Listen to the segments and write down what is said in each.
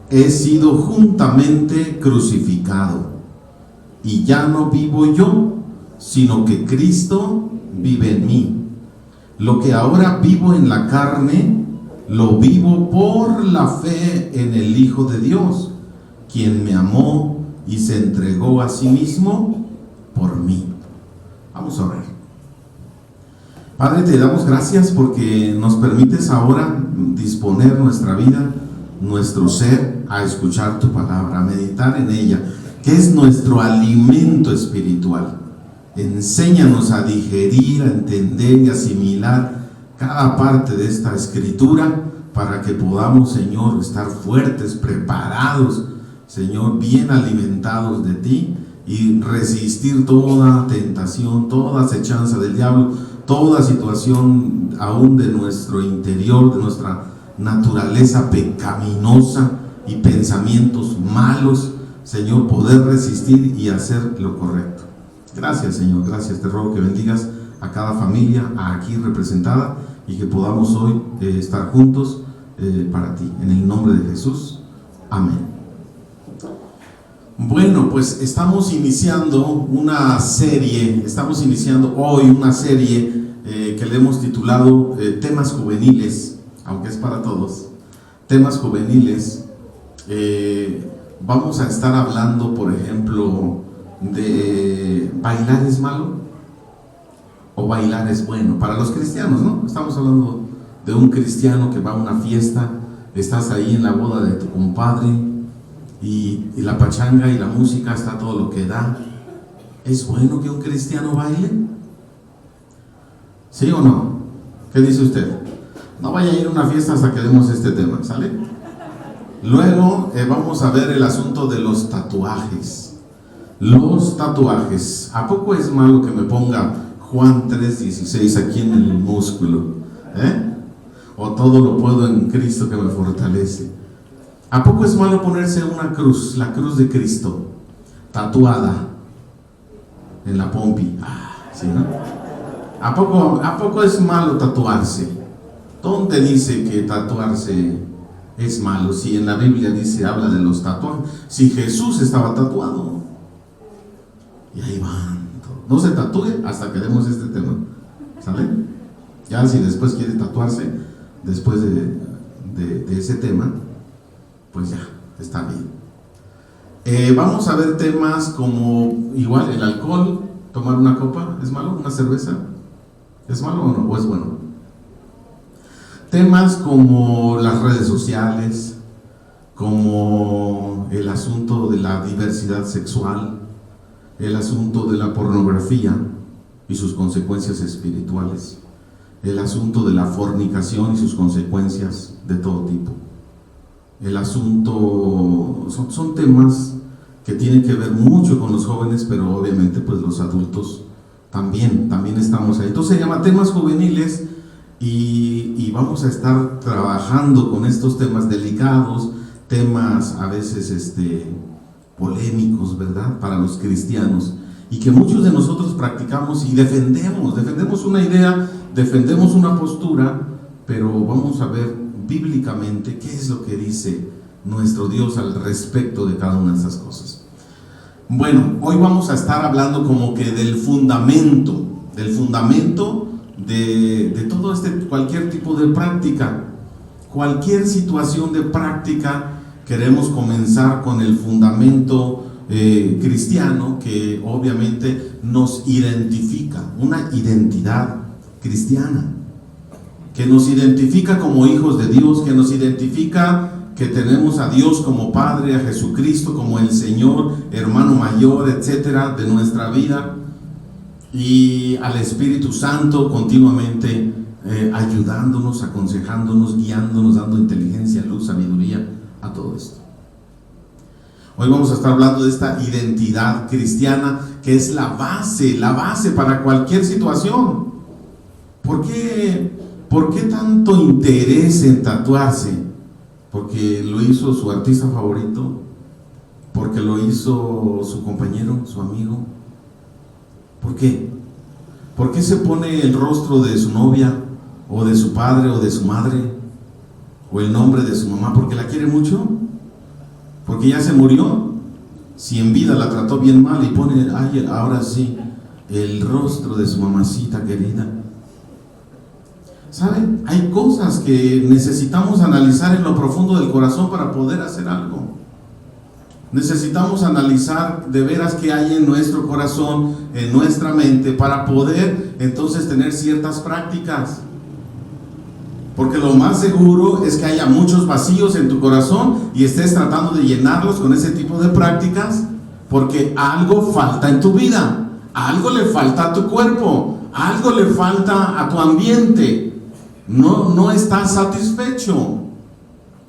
he sido juntamente crucificado, y ya no vivo yo, sino que Cristo vive en mí. Lo que ahora vivo en la carne, lo vivo por la fe en el Hijo de Dios, quien me amó y se entregó a sí mismo por mí. Vamos a orar. Padre, te damos gracias porque nos permites ahora disponer nuestra vida, nuestro ser, a escuchar tu palabra, a meditar en ella, que es nuestro alimento espiritual. Enséñanos a digerir, a entender y asimilar cada parte de esta escritura para que podamos, Señor, estar fuertes, preparados, Señor, bien alimentados de ti y resistir toda tentación, toda acechanza del diablo, toda situación aún de nuestro interior, de nuestra naturaleza pecaminosa y pensamientos malos, Señor, poder resistir y hacer lo correcto. Gracias, Señor, gracias. Te ruego que bendigas a cada familia aquí representada y que podamos hoy estar juntos para ti. En el nombre de Jesús. Amén. Bueno, pues estamos iniciando una serie, hoy una serie que le hemos titulado Temas Juveniles, aunque es para todos. Temas juveniles. Vamos a estar hablando, por ejemplo, de bailar es malo o bailar es bueno para los cristianos, ¿no? Estamos hablando de un cristiano que va a una fiesta, estás ahí en la boda de tu compadre y la pachanga y la música está todo lo que da. ¿Es bueno que un cristiano baile? ¿Sí o no? ¿Qué dice usted? No vaya a ir a una fiesta hasta que demos este tema, ¿sale? Luego vamos a ver el asunto de los tatuajes. Los tatuajes. ¿A poco es malo que me ponga Juan 3:16 aquí en el músculo? O todo lo puedo en Cristo que me fortalece. ¿A poco es malo ponerse una cruz, la cruz de Cristo, tatuada en la pompi? ¿Sí, no? ¿A poco es malo tatuarse? ¿Dónde dice que tatuarse es malo? Si en la Biblia habla de los tatuajes. Si Jesús estaba tatuado. Y ahí van. No se tatúe hasta que demos este tema, ¿sale? Ya si después quiere tatuarse, después de ese tema, pues ya, está bien. Vamos a ver temas como, igual, el alcohol. Tomar una copa, ¿es malo? ¿Una cerveza? ¿Es malo o no? ¿O es bueno? Temas como las redes sociales, como el asunto de la diversidad sexual, el asunto de la pornografía y sus consecuencias espirituales, el asunto de la fornicación y sus consecuencias de todo tipo. El asunto, son temas que tienen que ver mucho con los jóvenes, pero obviamente pues los adultos también estamos ahí. Entonces se llama Temas Juveniles y vamos a estar trabajando con estos temas delicados, temas a veces polémicos, ¿verdad?, para los cristianos, y que muchos de nosotros practicamos y defendemos una idea, defendemos una postura, pero vamos a ver bíblicamente qué es lo que dice nuestro Dios al respecto de cada una de estas cosas. Bueno, hoy vamos a estar hablando como que del fundamento de todo cualquier tipo de práctica, cualquier situación de práctica. Queremos comenzar con el fundamento cristiano que obviamente nos identifica, una identidad cristiana, que nos identifica como hijos de Dios, que nos identifica que tenemos a Dios como Padre, a Jesucristo como el Señor, hermano mayor, etcétera, de nuestra vida, y al Espíritu Santo continuamente ayudándonos, aconsejándonos, guiándonos, dando inteligencia, luz, sabiduría a todo esto. Hoy vamos a estar hablando de esta identidad cristiana que es la base para cualquier situación. ¿Por qué tanto interés en tatuarse? ¿Porque lo hizo su artista favorito? ¿Porque lo hizo su compañero, su amigo? ¿Por qué? ¿Por qué se pone el rostro de su novia, o de su padre, o de su madre, o el nombre de su mamá? ¿Porque la quiere mucho? porque ya se murió. Si en vida la trató bien mal y pone, ay, ahora sí, el rostro de su mamacita querida. ¿Saben? Hay cosas que necesitamos analizar en lo profundo del corazón para poder hacer algo. Necesitamos analizar de veras qué hay en nuestro corazón, en nuestra mente, para poder entonces tener ciertas prácticas. Porque lo más seguro es que haya muchos vacíos en tu corazón y estés tratando de llenarlos con ese tipo de prácticas, porque algo falta en tu vida, algo le falta a tu cuerpo, algo le falta a tu ambiente. No estás satisfecho.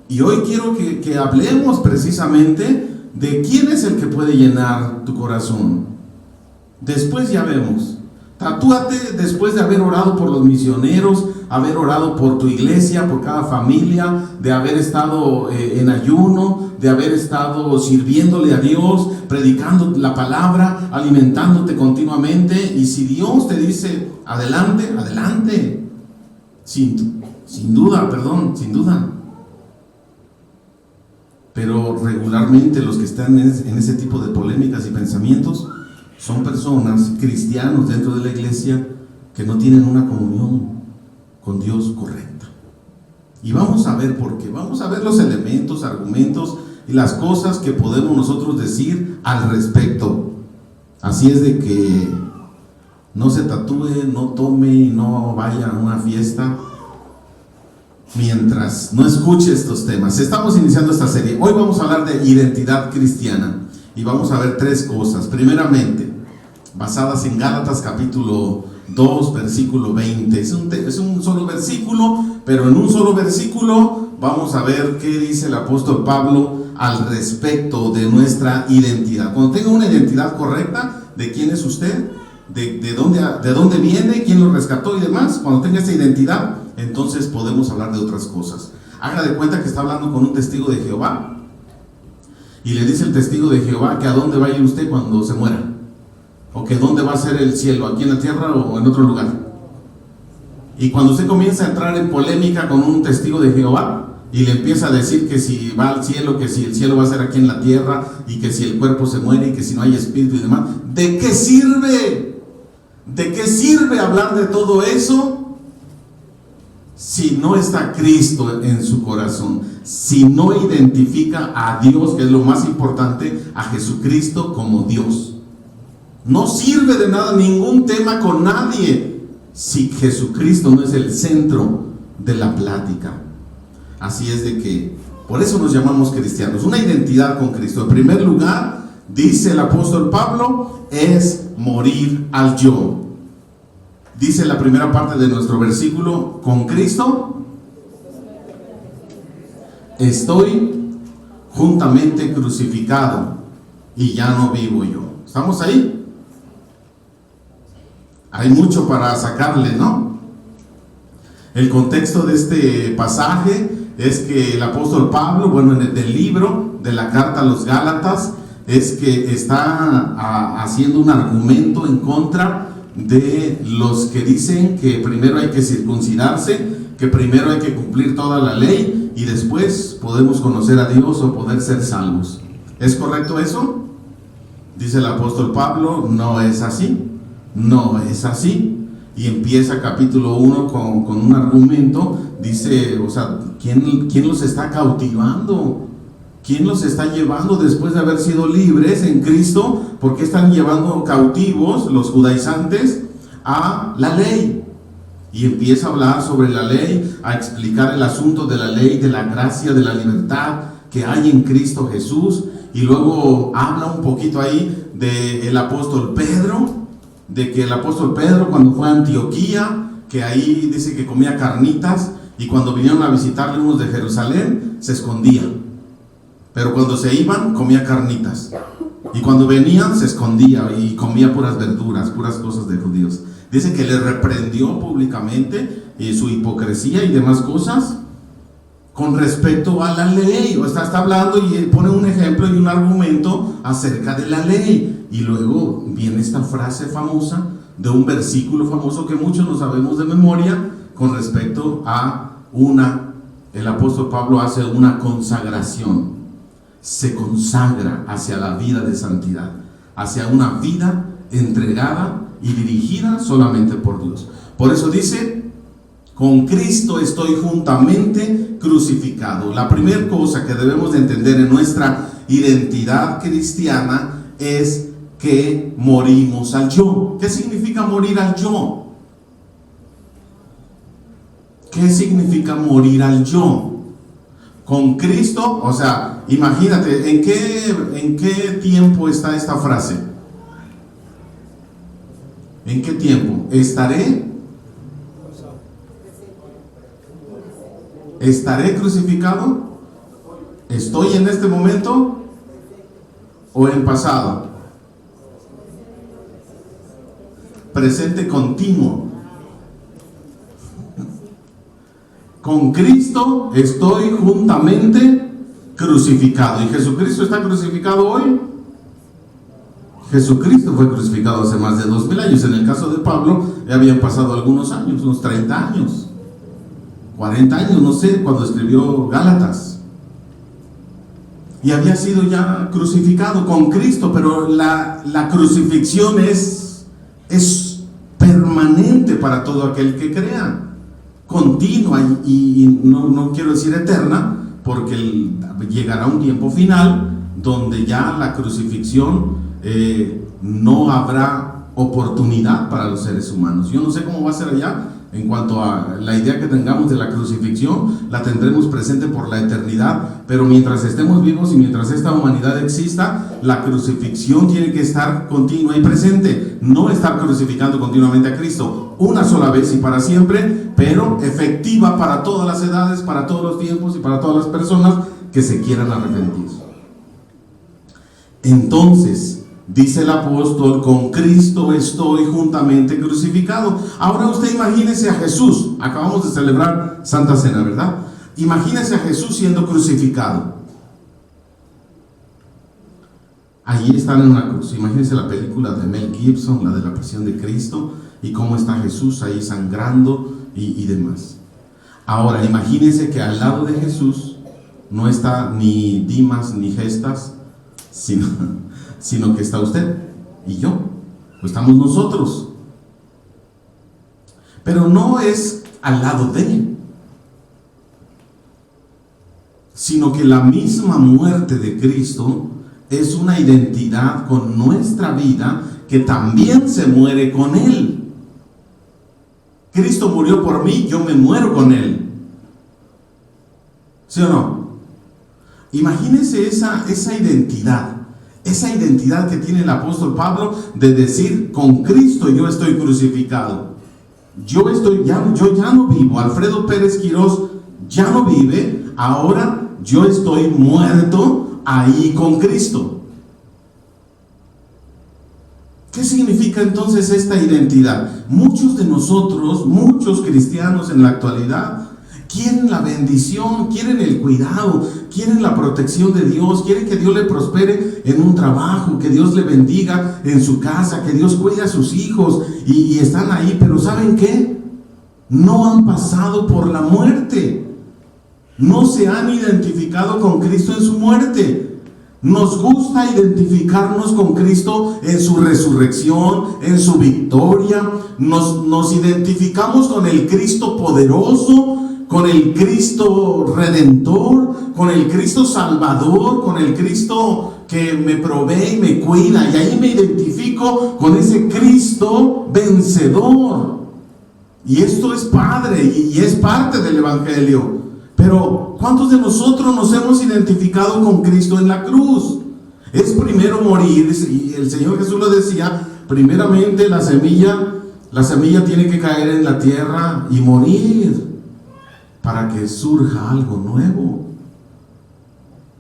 Y hoy quiero que hablemos precisamente de quién es el que puede llenar tu corazón. Después ya vemos. Tatúate después de haber orado por los misioneros, haber orado por tu iglesia, por cada familia, de haber estado en ayuno, de haber estado sirviéndole a Dios, predicando la palabra, alimentándote continuamente. Y si Dios te dice adelante, adelante. Sin duda. Pero regularmente los que están en ese tipo de polémicas y pensamientos son personas, cristianos dentro de la iglesia, que no tienen una comunión con Dios correcta. Y vamos a ver por qué. Vamos a ver los elementos, argumentos y las cosas que podemos nosotros decir al respecto. Así es de que no se tatúe, no tome y no vaya a una fiesta mientras no escuche estos temas. Estamos iniciando esta serie. Hoy vamos a hablar de identidad cristiana y vamos a ver tres cosas. Primeramente, basadas en Gálatas capítulo 2, versículo 20. Es un solo versículo, pero en un solo versículo vamos a ver qué dice el apóstol Pablo al respecto de nuestra identidad. Cuando tenga una identidad correcta de quién es usted, de dónde viene, quién lo rescató y demás, cuando tenga esa identidad, entonces podemos hablar de otras cosas. Haga de cuenta que está hablando con un testigo de Jehová y le dice el testigo de Jehová que a dónde va a ir usted cuando se muera, o que dónde va a ser el cielo, aquí en la tierra o en otro lugar. Y cuando usted comienza a entrar en polémica con un testigo de Jehová y le empieza a decir que si va al cielo, que si el cielo va a ser aquí en la tierra, y que si el cuerpo se muere y que si no hay espíritu y demás, ¿de qué sirve? ¿De qué sirve hablar de todo eso si no está Cristo en su corazón? Si no identifica a Dios, que es lo más importante, a Jesucristo como Dios. No sirve de nada ningún tema con nadie si Jesucristo no es el centro de la plática. Así es de que por eso nos llamamos cristianos, una identidad con Cristo. En primer lugar, dice el apóstol Pablo, es morir al yo. Dice la primera parte de nuestro versículo, con Cristo estoy juntamente crucificado y ya no vivo yo. ¿Estamos ahí? Hay mucho para sacarle, ¿no? El contexto de este pasaje es que el apóstol Pablo, en el libro de la carta a los Gálatas, es que está haciendo un argumento en contra de los que dicen que primero hay que circuncidarse, que primero hay que cumplir toda la ley y después podemos conocer a Dios o poder ser salvos. ¿Es correcto eso? Dice el apóstol Pablo, no es así, no es así. Y empieza capítulo 1 con un argumento, dice, ¿quién los está cautivando? ¿Quién los está llevando después de haber sido libres en Cristo? ¿Por qué están llevando cautivos los judaizantes a la ley? Y empieza a hablar sobre la ley, a explicar el asunto de la ley, de la gracia, de la libertad que hay en Cristo Jesús. Y luego habla un poquito ahí del apóstol Pedro, de que el apóstol Pedro cuando fue a Antioquía, que ahí dice que comía carnitas, y cuando vinieron a visitarle unos de Jerusalén, se escondía. Pero cuando se iban, comía carnitas. Y cuando venían, se escondía y comía puras verduras, puras cosas de judíos. Dice que le reprendió públicamente su hipocresía y demás cosas con respecto a la ley. Está hablando y pone un ejemplo y un argumento acerca de la ley. Y luego viene esta frase famosa de un versículo famoso que muchos no sabemos de memoria con respecto a el apóstol Pablo hace una consagración. se consagra hacia la vida de santidad, hacia una vida entregada y dirigida solamente por Dios. Por eso dice, con Cristo estoy juntamente crucificado. La primera cosa que debemos de entender en nuestra identidad cristiana es que morimos al yo. ¿Qué significa morir al yo? ¿Qué significa morir al yo? Con Cristo, o sea, imagínate, ¿en qué tiempo está esta frase? ¿En qué tiempo? ¿Estaré crucificado? ¿Estoy en este momento? ¿O en pasado? Presente continuo. Con Cristo estoy juntamente crucificado. ¿Y Jesucristo está crucificado hoy? Jesucristo fue crucificado hace más de 2000 años. En el caso de Pablo, ya habían pasado algunos años, unos 30 años, 40 años, no sé, cuando escribió Gálatas. Y había sido ya crucificado con Cristo, pero la crucifixión es permanente para todo aquel que crea. Continua y no quiero decir eterna, porque llegará un tiempo final donde ya la crucifixión no habrá oportunidad para los seres humanos. Yo no sé cómo va a ser allá. En cuanto a la idea que tengamos de la crucifixión, la tendremos presente por la eternidad, pero mientras estemos vivos y mientras esta humanidad exista, la crucifixión tiene que estar continua y presente. No estar crucificando continuamente a Cristo una sola vez y para siempre, pero efectiva para todas las edades, para todos los tiempos y para todas las personas que se quieran arrepentir. Entonces, dice el apóstol, con Cristo estoy juntamente crucificado. Ahora usted imagínese a Jesús. Acabamos de celebrar Santa Cena, ¿verdad? Imagínese a Jesús siendo crucificado. Allí están en una cruz. Imagínese la película de Mel Gibson, la de la pasión de Cristo, y cómo está Jesús ahí sangrando y demás. Ahora imagínese que al lado de Jesús no está ni Dimas ni Gestas, sino que está usted y yo, o estamos nosotros. Pero no es al lado de él, sino que la misma muerte de Cristo es una identidad con nuestra vida que también se muere con él. Cristo murió por mí, yo me muero con él. ¿Sí o no? Imagínese esa identidad. Esa identidad que tiene el apóstol Pablo de decir, con Cristo yo estoy crucificado. Yo ya no vivo. Alfredo Pérez Quirós ya no vive. Ahora yo estoy muerto ahí con Cristo. ¿Qué significa entonces esta identidad? Muchos de nosotros, muchos cristianos en la actualidad, quieren la bendición, quieren el cuidado, quieren la protección de Dios, quieren que Dios le prospere en un trabajo, que Dios le bendiga en su casa, que Dios cuide a sus hijos y están ahí, pero ¿saben qué? No han pasado por la muerte, no se han identificado con Cristo en su muerte. Nos gusta identificarnos con Cristo en su resurrección, en su victoria. Nos identificamos con el Cristo poderoso, con el Cristo redentor, con el Cristo salvador, con el Cristo que me provee y me cuida. Y ahí me identifico con ese Cristo vencedor. Y esto es padre y es parte del Evangelio. Pero ¿cuántos de nosotros nos hemos identificado con Cristo en la cruz? Es primero morir, y el Señor Jesús lo decía, primeramente la semilla tiene que caer en la tierra y morir para que surja algo nuevo.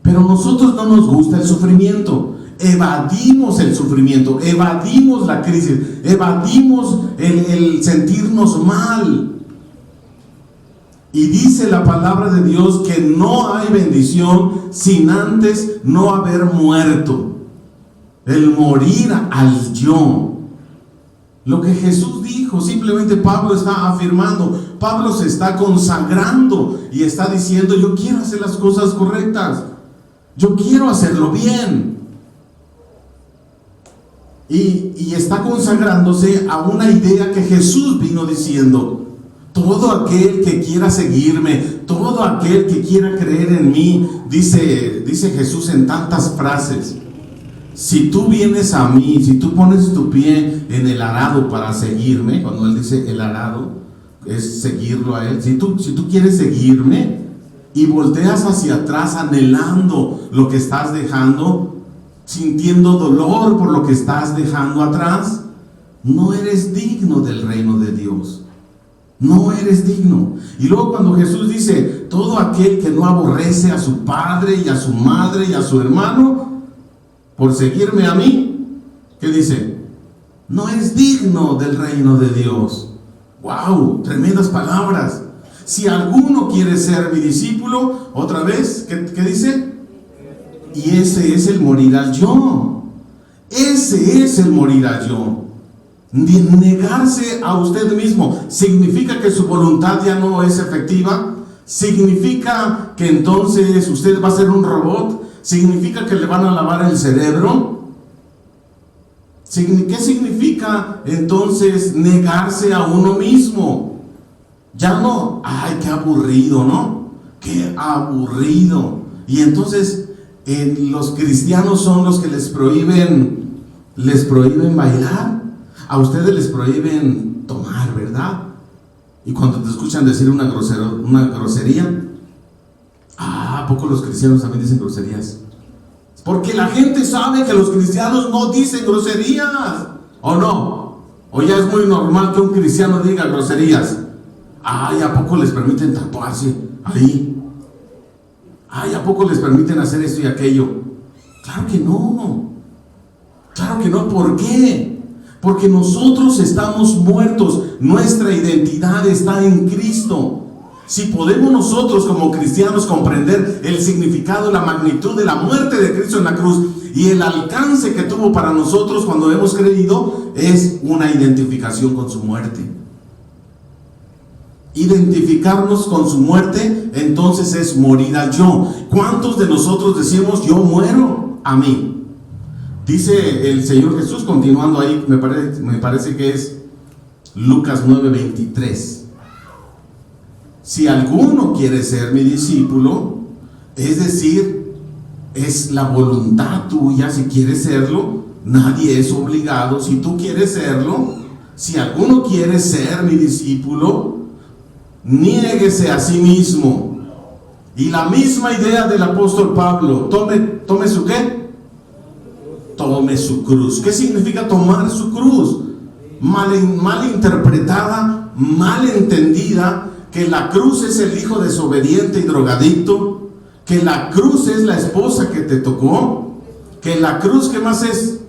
Pero nosotros no nos gusta el sufrimiento, evadimos el sufrimiento, evadimos la crisis, evadimos el sentirnos mal. Y dice la palabra de Dios que no hay bendición sin antes no haber muerto. El morir al yo. Lo que Jesús dijo, simplemente Pablo está afirmando. Pablo se está consagrando y está diciendo, yo quiero hacer las cosas correctas. Yo quiero hacerlo bien. Y está consagrándose a una idea que Jesús vino diciendo: todo aquel que quiera seguirme, todo aquel que quiera creer en mí, dice Jesús en tantas frases: si tú vienes a mí, si tú pones tu pie en el arado para seguirme, cuando él dice el arado, es seguirlo a él. Si tú quieres seguirme y volteas hacia atrás anhelando lo que estás dejando, sintiendo dolor por lo que estás dejando atrás, no eres digno del reino de Dios. No eres digno. Y luego cuando Jesús dice: todo aquel que no aborrece a su padre y a su madre y a su hermano por seguirme a mí, ¿qué dice? No es digno del reino de Dios. ¡Wow! Tremendas palabras. Si alguno quiere ser mi discípulo, otra vez, ¿qué dice? Y ese es el morir al yo. Ese es el morir al yo. Negarse a usted mismo significa que su voluntad ya no es efectiva. Significa que entonces usted va a ser un robot. Significa que le van a lavar el cerebro. ¿Qué significa entonces negarse a uno mismo? Ya no, ay, qué aburrido, ¿no? Qué aburrido. Y entonces los cristianos son los que les prohíben bailar. A ustedes les prohíben tomar, ¿verdad? Y cuando te escuchan decir una grosería, ¿a poco los cristianos también dicen groserías? Porque la gente sabe que los cristianos no dicen groserías, ¿o no? O ya es muy normal que un cristiano diga groserías. Ay, ¿a poco les permiten tatuarse ahí? Ay, ¿a poco les permiten hacer esto y aquello? Claro que no. Claro que no. ¿Por qué? Porque nosotros estamos muertos. Nuestra identidad está en Cristo. Si podemos nosotros como cristianos comprender el significado, la magnitud de la muerte de Cristo en la cruz y el alcance que tuvo para nosotros cuando hemos creído, es una identificación con su muerte. Identificarnos con su muerte, entonces es morir al yo. ¿Cuántos de nosotros decimos: yo muero a mí? Dice el Señor Jesús, continuando ahí, me parece que es Lucas 9:23. Si alguno quiere ser mi discípulo, es decir, es la voluntad tuya si quieres serlo, nadie es obligado. Si tú quieres serlo, si alguno quiere ser mi discípulo, niéguese a sí mismo. Y la misma idea del apóstol Pablo: tome su ¿qué? Tome su cruz. ¿Qué significa tomar su cruz? Mal interpretada, mal entendida, que la cruz es el hijo desobediente y drogadicto, que la cruz es la esposa que te tocó, que la cruz, ¿qué más es?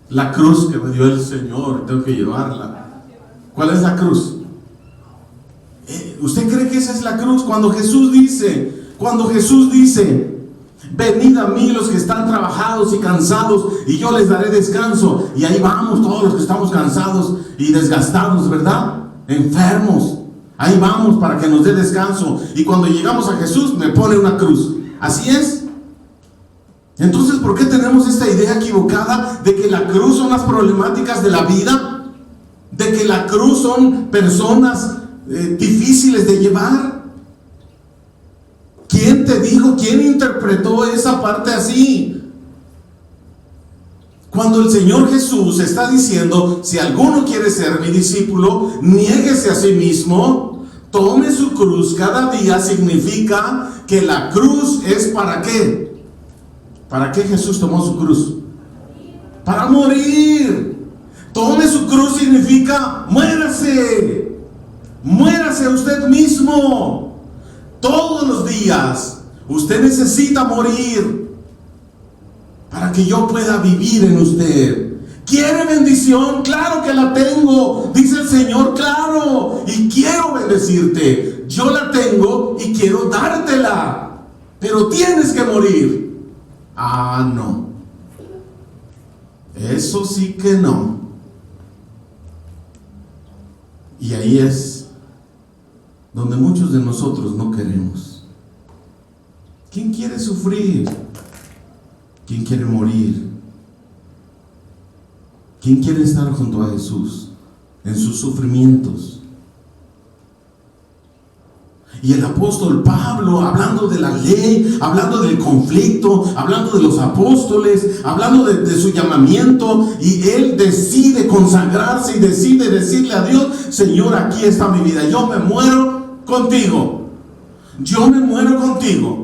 La cruz que me dio el Señor, tengo que llevarla. ¿Cuál es la cruz? ¿Usted cree que esa es la cruz? Cuando Jesús dice, venid a mí los que están trabajados y cansados, y yo les daré descanso. Y ahí vamos todos los que estamos cansados y desgastados, ¿verdad? Enfermos. Ahí vamos para que nos dé descanso. Y cuando llegamos a Jesús, me pone una cruz. Así es. Entonces, ¿por qué tenemos esta idea equivocada de que la cruz son las problemáticas de la vida? De que la cruz son personas difíciles de llevar. ¿Quién te dijo? ¿Quién interpretó esa parte así? Cuando el Señor Jesús está diciendo: si alguno quiere ser mi discípulo, niéguese a sí mismo, tome su cruz cada día, significa que la cruz es ¿para qué? ¿Para qué Jesús tomó su cruz? Para morir. Tome su cruz significa muérase. Muérase a usted mismo. Todos los días usted necesita morir para que yo pueda vivir en usted. ¿Quiere bendición? Claro que la tengo, dice el Señor, claro, y quiero bendecirte. Yo la tengo y quiero dártela, pero tienes que morir. Ah, no. Eso sí que no. Y ahí es donde muchos de nosotros no queremos. ¿Quién quiere sufrir? ¿Quién quiere morir? ¿Quién quiere estar junto a Jesús en sus sufrimientos? Y el apóstol Pablo, hablando de la ley, hablando del conflicto, hablando de los apóstoles, hablando de su llamamiento, y él decide consagrarse y decide decirle a Dios: Señor, aquí está mi vida, yo me muero contigo, yo me muero contigo.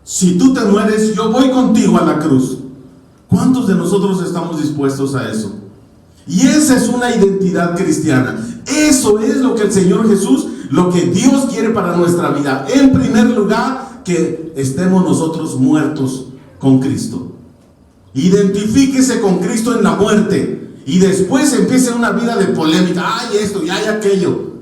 Si tú te mueres, yo voy contigo a la cruz. ¿Cuántos de nosotros estamos dispuestos a eso? Y esa es una identidad cristiana. Eso es lo que el Señor Jesús, lo que Dios quiere para nuestra vida. En primer lugar, que estemos nosotros muertos con Cristo. Identifíquese con Cristo en la muerte, y después empiece una vida de polémica. Hay esto y hay aquello.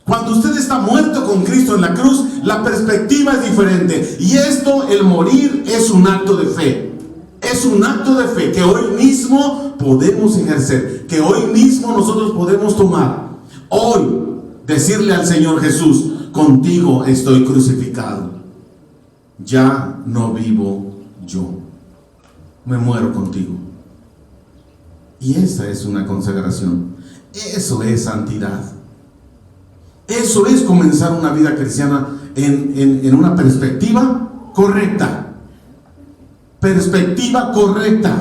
Cuando usted está muerto con Cristo en la cruz, la perspectiva es diferente. Y esto, el morir, es un acto de fe. Es un acto de fe que hoy mismo podemos ejercer, que hoy mismo nosotros podemos tomar. Hoy, decirle al Señor Jesús: contigo estoy crucificado. Ya no vivo yo, me muero contigo. Y esa es una consagración. Eso es santidad. Eso es comenzar una vida cristiana en una perspectiva correcta. Perspectiva correcta.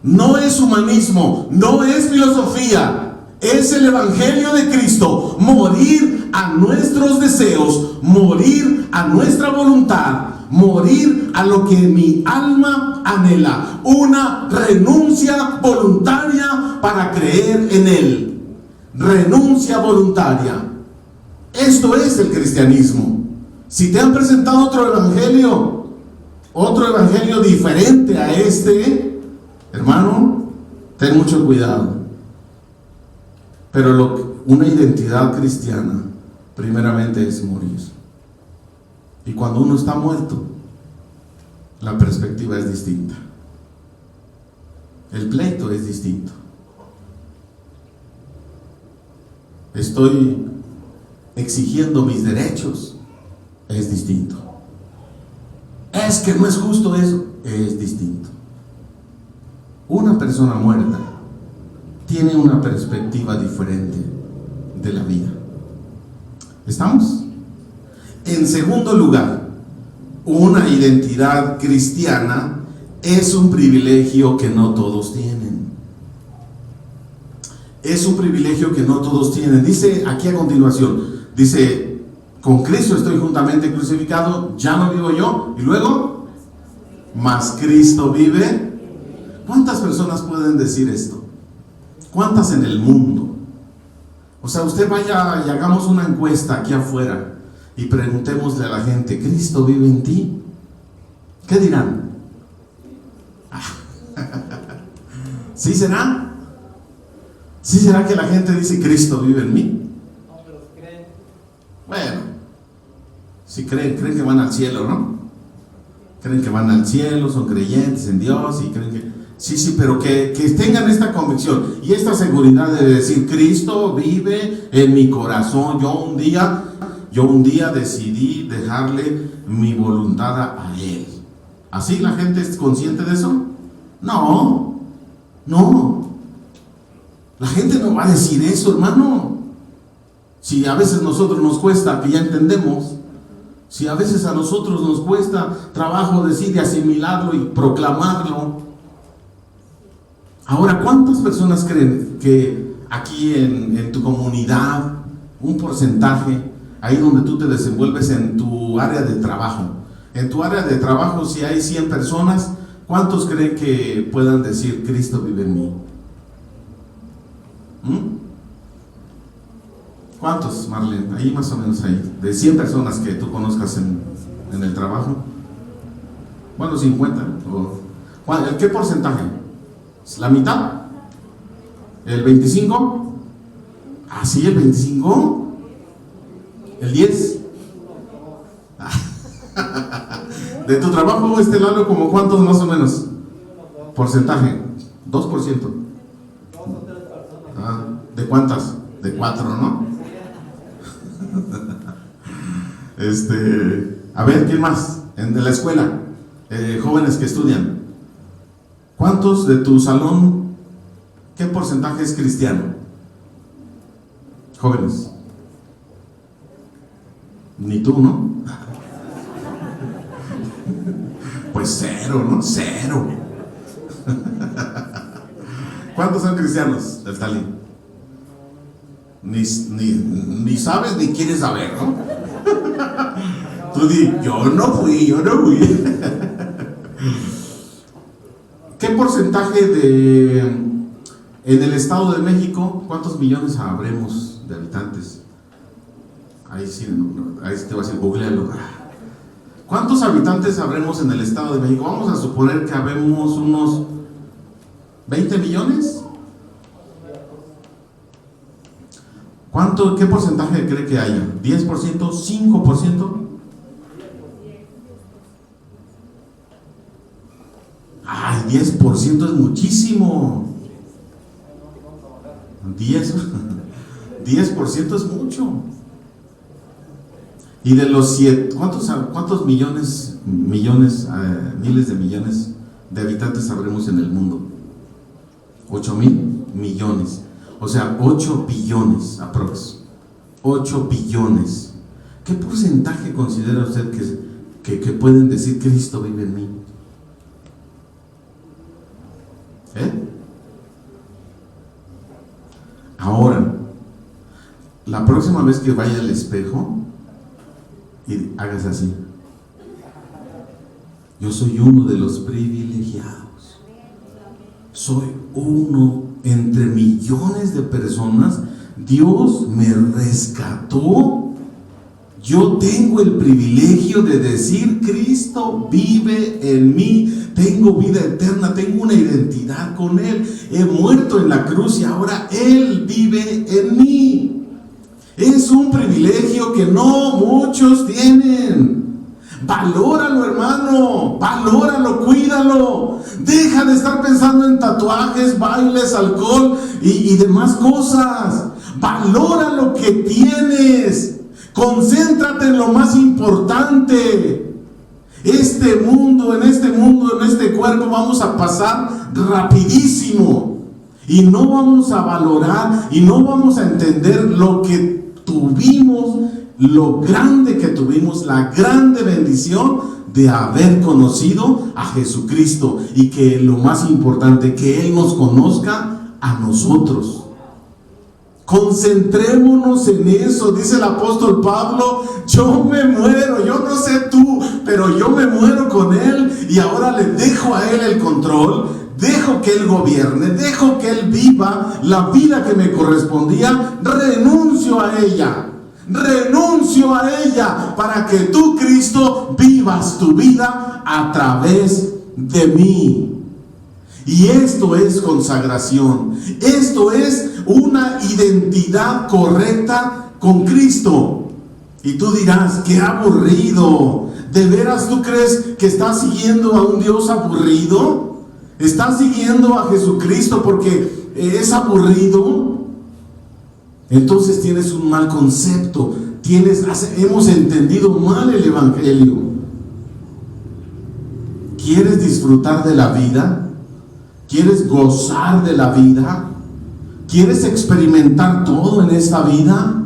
No es humanismo, no es filosofía, es el Evangelio de Cristo. Morir a nuestros deseos, morir a nuestra voluntad, morir a lo que mi alma anhela. Una renuncia voluntaria para creer en Él. Renuncia voluntaria. Esto es el cristianismo. Si te han presentado otro evangelio diferente a este, hermano, ten mucho cuidado. Pero una identidad cristiana primeramente es morir. Y cuando uno está muerto, la perspectiva es distinta. El pleito es distinto. Estoy exigiendo mis derechos, es distinto. Es que no es justo eso, es distinto. Una persona muerta tiene una perspectiva diferente de la vida. ¿Estamos? En segundo lugar, una identidad cristiana es un privilegio que no todos tienen. Es un privilegio que no todos tienen. Dice aquí a continuación, dice: con Cristo estoy juntamente crucificado, ya no vivo yo. Y luego, mas Cristo vive. ¿Cuántas personas pueden decir esto? ¿Cuántas en el mundo? O sea, usted vaya y hagamos una encuesta aquí afuera y preguntémosle a la gente: ¿Cristo vive en ti? ¿Qué dirán? ¿Sí será? ¿Sí será que la gente dice: Cristo vive en mí? Bueno, si creen que van al cielo, ¿no? Creen que van al cielo, son creyentes en Dios y creen que... Sí, pero que tengan esta convicción y esta seguridad de decir: Cristo vive en mi corazón. Yo un día decidí dejarle mi voluntad a Él. ¿Así la gente es consciente de eso? No. La gente no va a decir eso, hermano. Si a veces a nosotros nos cuesta, que ya entendemos, si a veces a nosotros nos cuesta trabajo decir y asimilarlo y proclamarlo. Ahora, ¿cuántas personas creen que aquí en tu comunidad, un porcentaje, ahí donde tú te desenvuelves en tu área de trabajo, si hay 100 personas, ¿cuántos creen que puedan decir: Cristo vive en mí? ¿Cuántos, Marlene? Ahí más o menos ahí, de 100 personas que tú conozcas en el trabajo. Bueno, 50. ¿Qué porcentaje? ¿La mitad? ¿El 25? ¿Ah, sí, el 25? ¿El 10? ¿De tu trabajo, Lalo, como cuántos más o menos? ¿Porcentaje? 2%. ¿De cuántas? De 4, ¿no? A ver, ¿quién más? en la escuela, jóvenes que estudian, ¿cuántos de tu salón, qué porcentaje es cristiano? Jóvenes. Ni tú, ¿no? Pues cero, ¿no? Cero. ¿Cuántos son cristianos, Eftalí? Ni sabes ni quieres saber, ¿no? Tú di, yo no fui. ¿Qué porcentaje en el Estado de México, cuántos millones habremos de habitantes? Ahí sí te vas a decir, googlealo. ¿Cuántos habitantes habremos en el Estado de México? Vamos a suponer que habemos unos 20 millones. ¿Qué porcentaje cree que haya? ¿10%? ¿5%? Ay, 10% es muchísimo. 10% es mucho. Y de los 7, ¿cuántos miles de millones de habitantes habremos en el mundo? 8,000 millones. O sea, 8 billones aprox. 8 billones. ¿Qué porcentaje considera usted que pueden decir Cristo vive en mí? Ahora, la próxima vez que vaya al espejo y hágase así: yo soy uno de los privilegiados, soy uno entre millones de personas. Dios me rescató. Yo tengo el privilegio de decir Cristo vive en mí, tengo vida eterna, tengo una identidad con Él, he muerto en la cruz y ahora Él vive en mí. Es un privilegio que no muchos tienen. Valóralo, hermano, valóralo, cuídalo. Deja de estar pensando en tatuajes, bailes, alcohol y demás cosas. Valora lo que tienes. Concéntrate en lo más importante. En este mundo, en este cuerpo vamos a pasar rapidísimo y no vamos a valorar y no vamos a entender lo que tuvimos, lo grande que tuvimos, la grande bendición de haber conocido a Jesucristo, y que lo más importante, que Él nos conozca a nosotros. Concentrémonos en eso. Dice el apóstol Pablo: yo me muero, yo no sé tú, pero yo me muero con Él, y ahora le dejo a Él el control, dejo que Él gobierne, dejo que Él viva la vida que me correspondía. Renuncio a ella para que tú, Cristo, vivas tu vida a través de mí. Y esto es consagración, esto es una identidad correcta con Cristo. Y tú dirás: qué aburrido. ¿De veras tú crees que estás siguiendo a un Dios aburrido? ¿Estás siguiendo a Jesucristo porque es aburrido? Entonces tienes un mal concepto, hemos entendido mal el Evangelio. ¿Quieres disfrutar de la vida? ¿Quieres gozar de la vida? ¿Quieres experimentar todo en esta vida?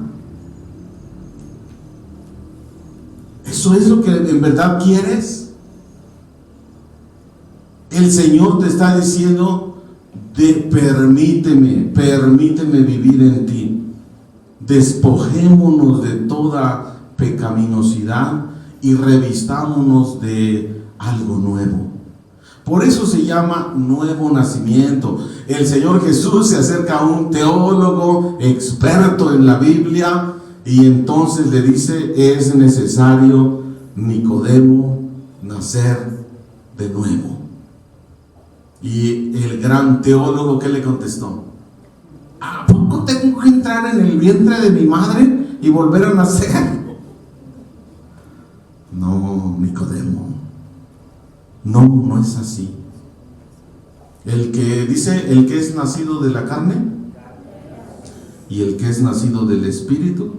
¿Eso es lo que en verdad quieres? El Señor te está diciendo: permíteme vivir en ti. Despojémonos de toda pecaminosidad y revistámonos de algo nuevo. Por eso se llama nuevo nacimiento. El Señor Jesús se acerca a un teólogo experto en la Biblia y entonces le dice: es necesario, Nicodemo, nacer de nuevo. Y el gran teólogo, ¿qué le contestó? ¿A poco tengo que entrar en el vientre de mi madre y volver a nacer? No, Nicodemo, no es así. El que es nacido de la carne y el que es nacido del Espíritu,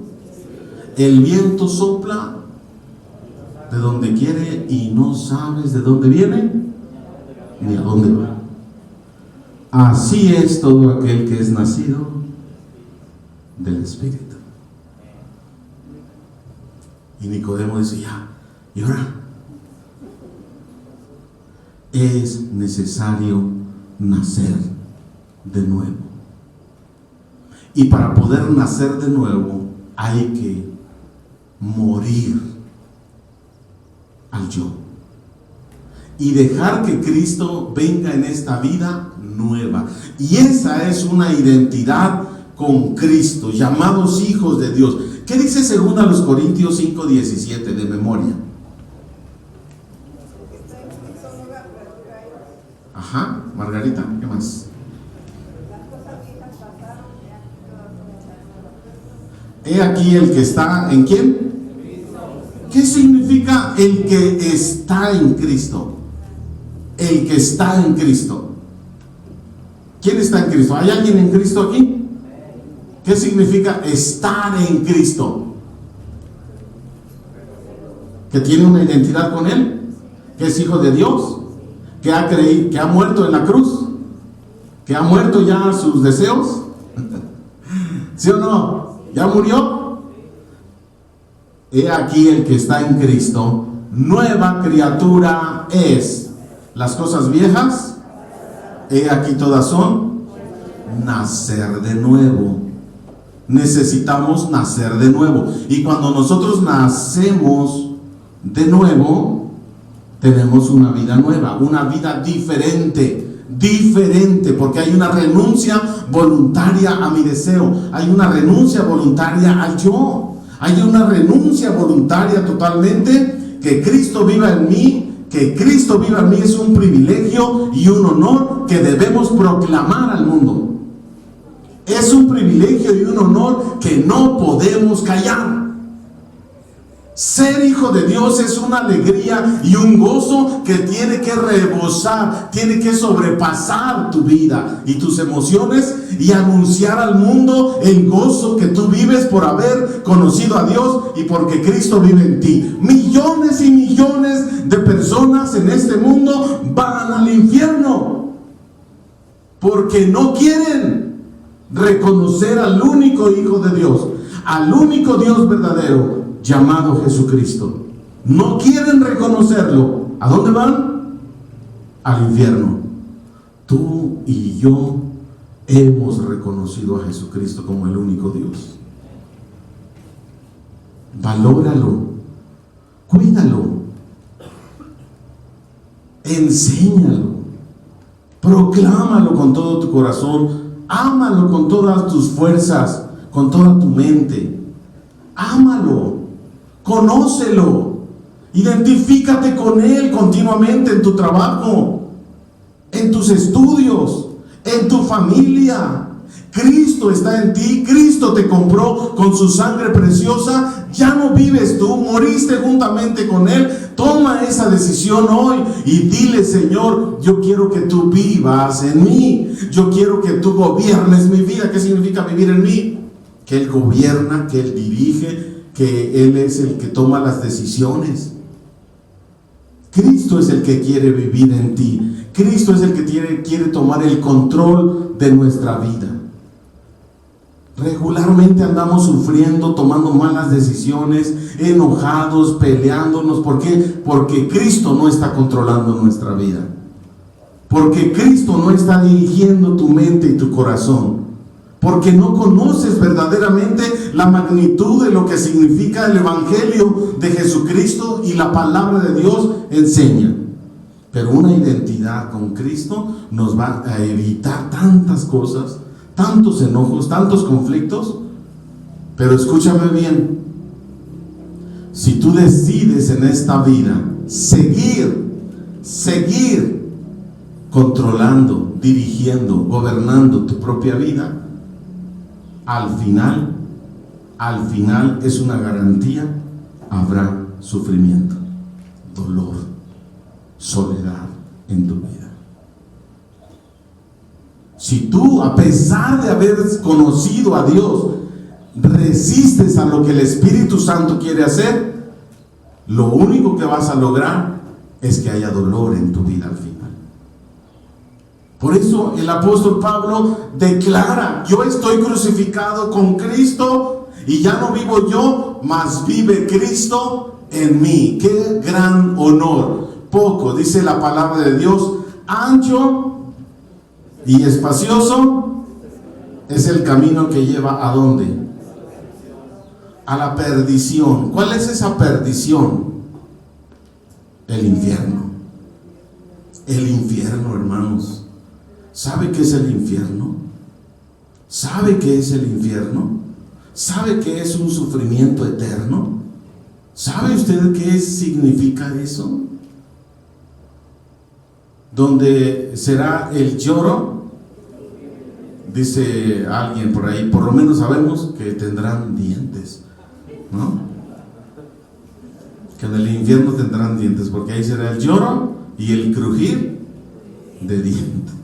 el viento sopla de donde quiere y no sabes de dónde viene ni a dónde va. Así es todo aquel que es nacido del Espíritu. Y Nicodemo dice, ya, ¿y ahora? Es necesario nacer de nuevo. Y para poder nacer de nuevo hay que morir al yo y dejar que Cristo venga en esta vida nueva. Y esa es una identidad con Cristo, llamados hijos de Dios. ¿Qué dice 2 Corintios 5:17 de memoria? Ajá, Margarita, ¿qué más? He aquí el que está ¿en quién? ¿Qué significa el que está en Cristo? El que está en Cristo. ¿Quién está en Cristo? ¿Hay alguien en Cristo aquí? ¿Qué significa estar en Cristo? ¿Que tiene una identidad con Él? ¿Que es hijo de Dios? ¿Que ha creído, que ha muerto en la cruz? ¿Que ha muerto ya sus deseos? ¿Sí o no? ¿Ya murió? He aquí el que está en Cristo, nueva criatura es. Las cosas viejas, he aquí todas son nacer de nuevo. Necesitamos nacer de nuevo. Y cuando nosotros nacemos de nuevo, tenemos una vida nueva, una vida diferente, porque hay una renuncia voluntaria a mi deseo, hay una renuncia voluntaria al yo, hay una renuncia voluntaria totalmente. Que Cristo viva en mí, que Cristo viva en mí es un privilegio y un honor que debemos proclamar al mundo. Es un privilegio y un honor que no podemos callar. Ser hijo de Dios es una alegría y un gozo que tiene que rebosar, tiene que sobrepasar tu vida y tus emociones y anunciar al mundo el gozo que tú vives por haber conocido a Dios y porque Cristo vive en ti. Millones y millones de personas en este mundo van al infierno porque no quieren reconocer al único Hijo de Dios, al único Dios verdadero llamado Jesucristo. No quieren reconocerlo. ¿A dónde van? Al infierno. Tú y yo hemos reconocido a Jesucristo como el único Dios. Valóralo, cuídalo, enséñalo, proclámalo con todo tu corazón, ámalo con todas tus fuerzas, con toda tu mente. Ámalo, conócelo, identifícate con Él continuamente en tu trabajo, en tus estudios, en tu familia. Cristo está en ti, Cristo te compró con su sangre preciosa. Ya no vives tú, moriste juntamente con Él. Toma esa decisión hoy y dile: Señor, yo quiero que tú vivas en mí, yo quiero que tú gobiernes mi vida. ¿Qué significa vivir en mí? Que Él gobierna, que Él dirige, que Él es el que toma las decisiones. Cristo es el que quiere vivir en ti. Cristo es el que quiere tomar el control de nuestra vida. Regularmente andamos sufriendo, tomando malas decisiones, enojados, peleándonos. ¿Por qué? Porque Cristo no está controlando nuestra vida. Porque Cristo no está dirigiendo tu mente y tu corazón. Porque no conoces verdaderamente la magnitud de lo que significa el Evangelio de Jesucristo y la palabra de Dios enseña. Pero una identidad con Cristo nos va a evitar tantas cosas, tantos enojos, tantos conflictos. Pero escúchame bien: si tú decides en esta vida seguir controlando, dirigiendo, gobernando tu propia vida, al final es una garantía: habrá sufrimiento, dolor, soledad en tu vida. Si tú, a pesar de haber conocido a Dios, resistes a lo que el Espíritu Santo quiere hacer, lo único que vas a lograr es que haya dolor en tu vida al final. Por eso el apóstol Pablo declara: yo estoy crucificado con Cristo y ya no vivo yo, mas vive Cristo en mí. ¡Qué gran honor! Poco, dice la palabra de Dios, ancho y espacioso es el camino que lleva ¿a dónde? A la perdición. ¿Cuál es esa perdición? El infierno. El infierno, hermanos. ¿Sabe qué es el infierno? ¿Sabe qué es el infierno? ¿Sabe qué es un sufrimiento eterno? ¿Sabe usted qué significa eso? Donde será el lloro, dice alguien por ahí, por lo menos sabemos que tendrán dientes, ¿no? Que en el infierno tendrán dientes, porque ahí será el lloro y el crujir de dientes.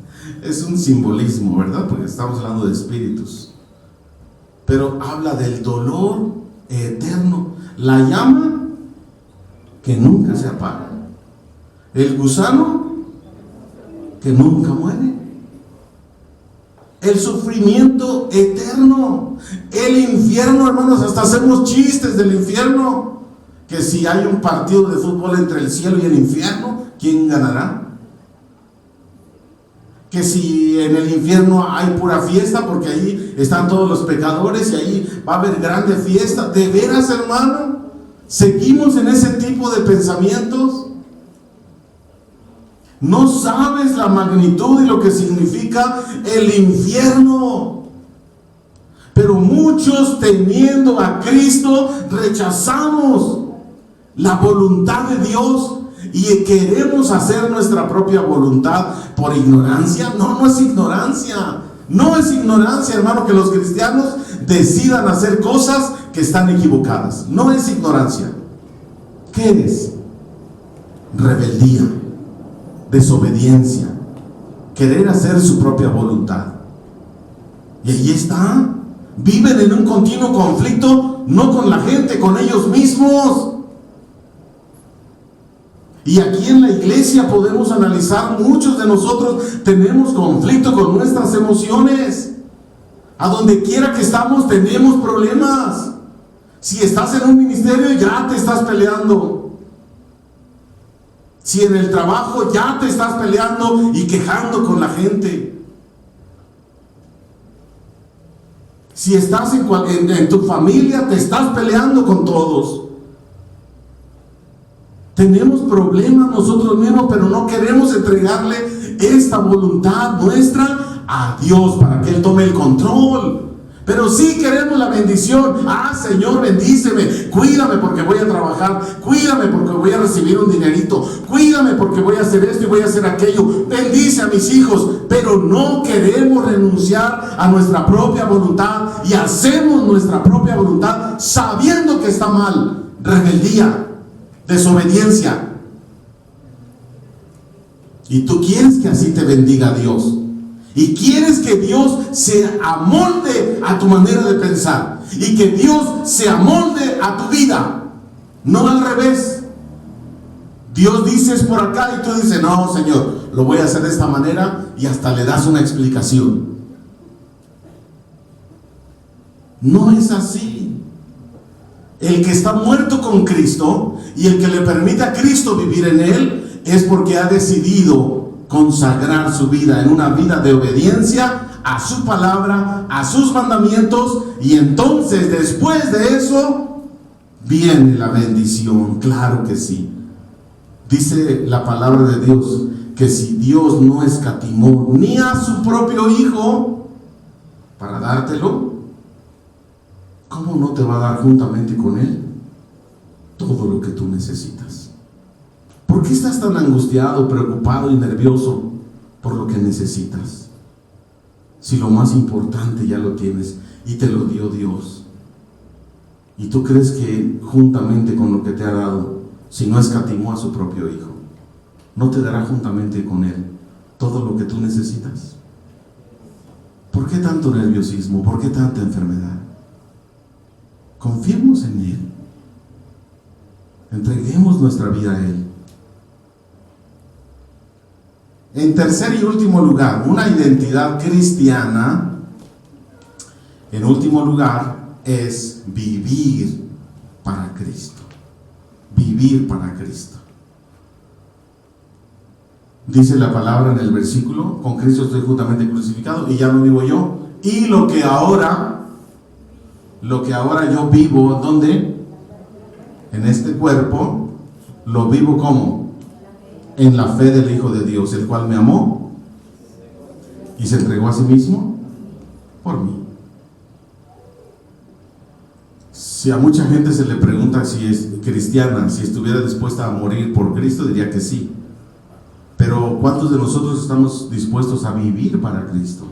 Es un simbolismo, ¿verdad? Porque estamos hablando de espíritus. Pero habla del dolor eterno, la llama que nunca se apaga, el gusano que nunca muere, el sufrimiento eterno, el infierno, hermanos. Hasta hacemos chistes del infierno, que si hay un partido de fútbol entre el cielo y el infierno, ¿quién ganará? Que si en el infierno hay pura fiesta, porque ahí están todos los pecadores y ahí va a haber grande fiesta. ¿De veras, hermano? ¿Seguimos en ese tipo de pensamientos? No sabes la magnitud y lo que significa el infierno. Pero muchos, teniendo a Cristo, rechazamos la voluntad de Dios y queremos hacer nuestra propia voluntad por ignorancia. No es ignorancia. No es ignorancia, hermano, que los cristianos decidan hacer cosas que están equivocadas. No es ignorancia. ¿Qué es? Rebeldía, desobediencia, querer hacer su propia voluntad. Y ahí está. Viven en un continuo conflicto, no con la gente, con ellos mismos. Y aquí en la iglesia podemos analizar, muchos de nosotros tenemos conflicto con nuestras emociones. A donde quiera que estamos tenemos problemas. Si estás en un ministerio, ya te estás peleando. Si en el trabajo, ya te estás peleando y quejando con la gente. Si estás en tu familia, te estás peleando con todos. Tenemos problemas nosotros mismos, pero no queremos entregarle esta voluntad nuestra a Dios para que Él tome el control. Pero sí queremos la bendición. Señor, bendíceme, cuídame porque voy a trabajar, cuídame porque voy a recibir un dinerito, cuídame porque voy a hacer esto y voy a hacer aquello, bendice a mis hijos. Pero no queremos renunciar a nuestra propia voluntad y hacemos nuestra propia voluntad sabiendo que está mal. Rebeldía, desobediencia. Y tú quieres que así te bendiga Dios, y quieres que Dios se amolde a tu manera de pensar, y que Dios se amolde a tu vida, no al revés. Dios dice es por acá y tú dices: no, Señor, lo voy a hacer de esta manera, y hasta le das una explicación. No es así. El que está muerto con Cristo y el que le permite a Cristo vivir en él es porque ha decidido consagrar su vida en una vida de obediencia a su palabra, a sus mandamientos, y entonces después de eso viene la bendición. Claro que sí. Dice la palabra de Dios que si Dios no escatimó ni a su propio Hijo para dártelo, ¿cómo no te va a dar juntamente con Él todo lo que tú necesitas? ¿Por qué estás tan angustiado, preocupado y nervioso por lo que necesitas? Si lo más importante ya lo tienes y te lo dio Dios. ¿Y tú crees que juntamente con lo que te ha dado, si no escatimó a su propio Hijo, no te dará juntamente con Él todo lo que tú necesitas? ¿Por qué tanto nerviosismo? ¿Por qué tanta enfermedad? Confiemos en Él. Entreguemos nuestra vida a Él. En tercer y último lugar, una identidad cristiana, en último lugar, es vivir para Cristo. Vivir para Cristo. Dice la palabra en el versículo: con Cristo estoy juntamente crucificado y ya no vivo yo. Y lo que ahora yo vivo, ¿dónde? En este cuerpo, lo vivo ¿cómo? En la fe del Hijo de Dios, el cual me amó y se entregó a sí mismo por mí. Si a mucha gente se le pregunta si es cristiana, si estuviera dispuesta a morir por Cristo, diría que sí. Pero ¿cuántos de nosotros estamos dispuestos a vivir para Cristo?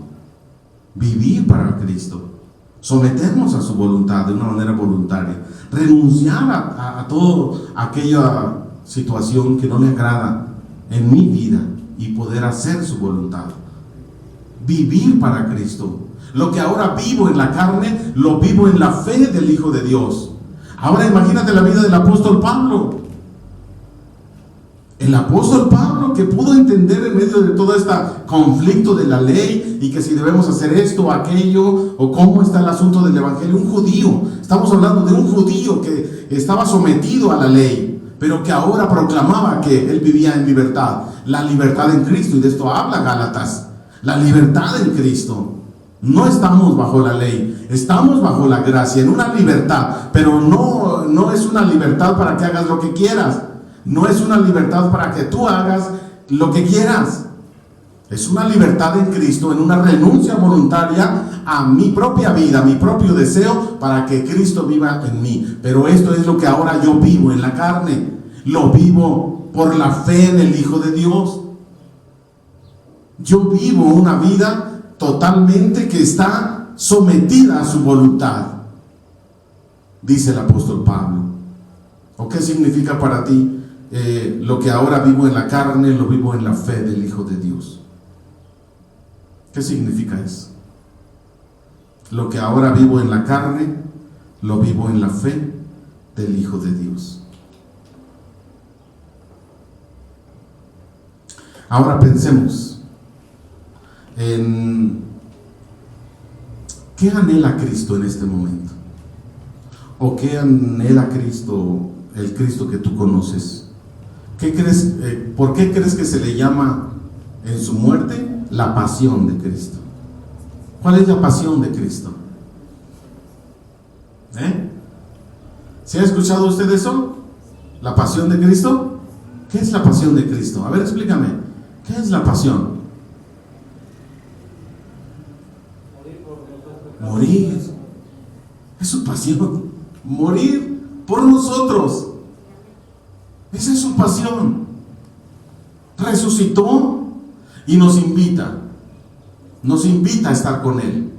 Vivir para Cristo. Someternos a su voluntad de una manera voluntaria. Renunciar a toda aquella situación que no le agrada en mi vida y poder hacer su voluntad. Vivir para Cristo. Lo que ahora vivo en la carne, lo vivo en la fe del Hijo de Dios. Ahora imagínate la vida del apóstol Pablo. El apóstol Pablo, que pudo entender en medio de todo este conflicto de la ley y que si debemos hacer esto o aquello, o cómo está el asunto del evangelio. Un judío, estamos hablando de un judío que estaba sometido a la ley, pero que ahora proclamaba que él vivía en libertad. La libertad en Cristo, y de esto habla Gálatas. La libertad en Cristo. No estamos bajo la ley, estamos bajo la gracia, en una libertad, pero no es una libertad para que hagas lo que quieras. No es una libertad para que tú hagas lo que quieras. Es una libertad en Cristo, en una renuncia voluntaria a mi propia vida, a mi propio deseo, para que Cristo viva en mí. Pero esto es lo que ahora yo vivo en la carne. Lo vivo por la fe en el Hijo de Dios. Yo vivo una vida totalmente que está sometida a su voluntad, dice el apóstol Pablo. ¿O qué significa para ti? Lo que ahora vivo en la carne, lo vivo en la fe del Hijo de Dios. ¿Qué significa eso? Lo que ahora vivo en la carne, lo vivo en la fe del Hijo de Dios. Ahora pensemos en ¿qué anhela Cristo en este momento? ¿O qué anhela Cristo, el Cristo que tú conoces? ¿Qué crees, ¿por qué crees que se le llama en su muerte la pasión de Cristo? ¿Cuál es la pasión de Cristo? ¿Se ha escuchado usted eso? ¿La pasión de Cristo? ¿Qué es la pasión de Cristo? A ver, explícame. ¿Qué es la pasión? Morir. Es su pasión. Morir por nosotros. Esa es su pasión. Resucitó y nos invita. Nos invita a estar con Él.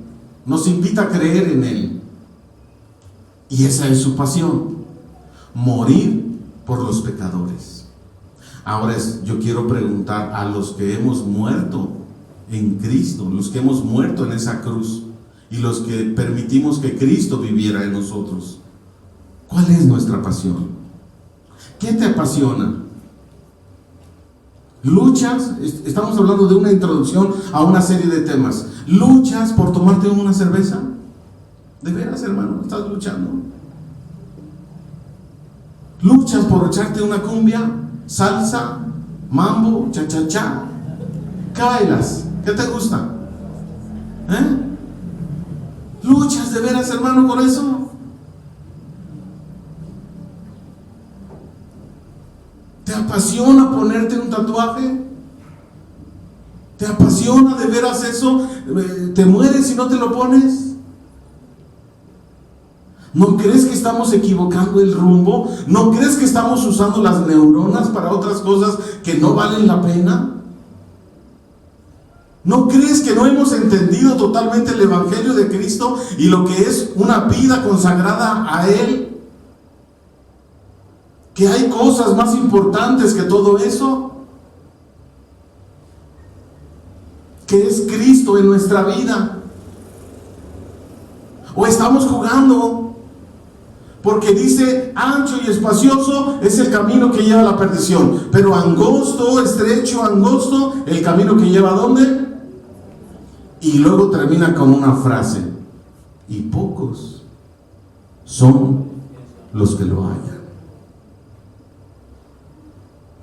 Nos invita a creer en Él. Y esa es su pasión. Morir por los pecadores. Ahora yo quiero preguntar a los que hemos muerto en Cristo, los que hemos muerto en esa cruz y los que permitimos que Cristo viviera en nosotros. ¿Cuál es nuestra pasión? ¿Qué te apasiona? ¿Luchas? Estamos hablando de una introducción a una serie de temas. ¿Luchas por tomarte una cerveza? ¿De veras, hermano? ¿Estás luchando? ¿Luchas por echarte una cumbia? ¿Salsa? ¿Mambo? ¿Cha-cha-cha? ¿Qué bailas? ¿Qué te gusta? ¿Luchas de veras, hermano, con eso? ¿Te apasiona ponerte un tatuaje? ¿Te apasiona de veras eso? ¿Te mueres si no te lo pones? ¿No crees que estamos equivocando el rumbo? ¿No crees que estamos usando las neuronas para otras cosas que no valen la pena? ¿No crees que no hemos entendido totalmente el Evangelio de Cristo y lo que es una vida consagrada a Él? ¿Que hay cosas más importantes que todo eso? ¿Que es Cristo en nuestra vida? ¿O estamos jugando Porque dice, ancho y espacioso es el camino que lleva a la perdición, pero angosto, estrecho, angosto, el camino que lleva ¿a dónde? Y luego termina con una frase: y pocos son los que lo hallan.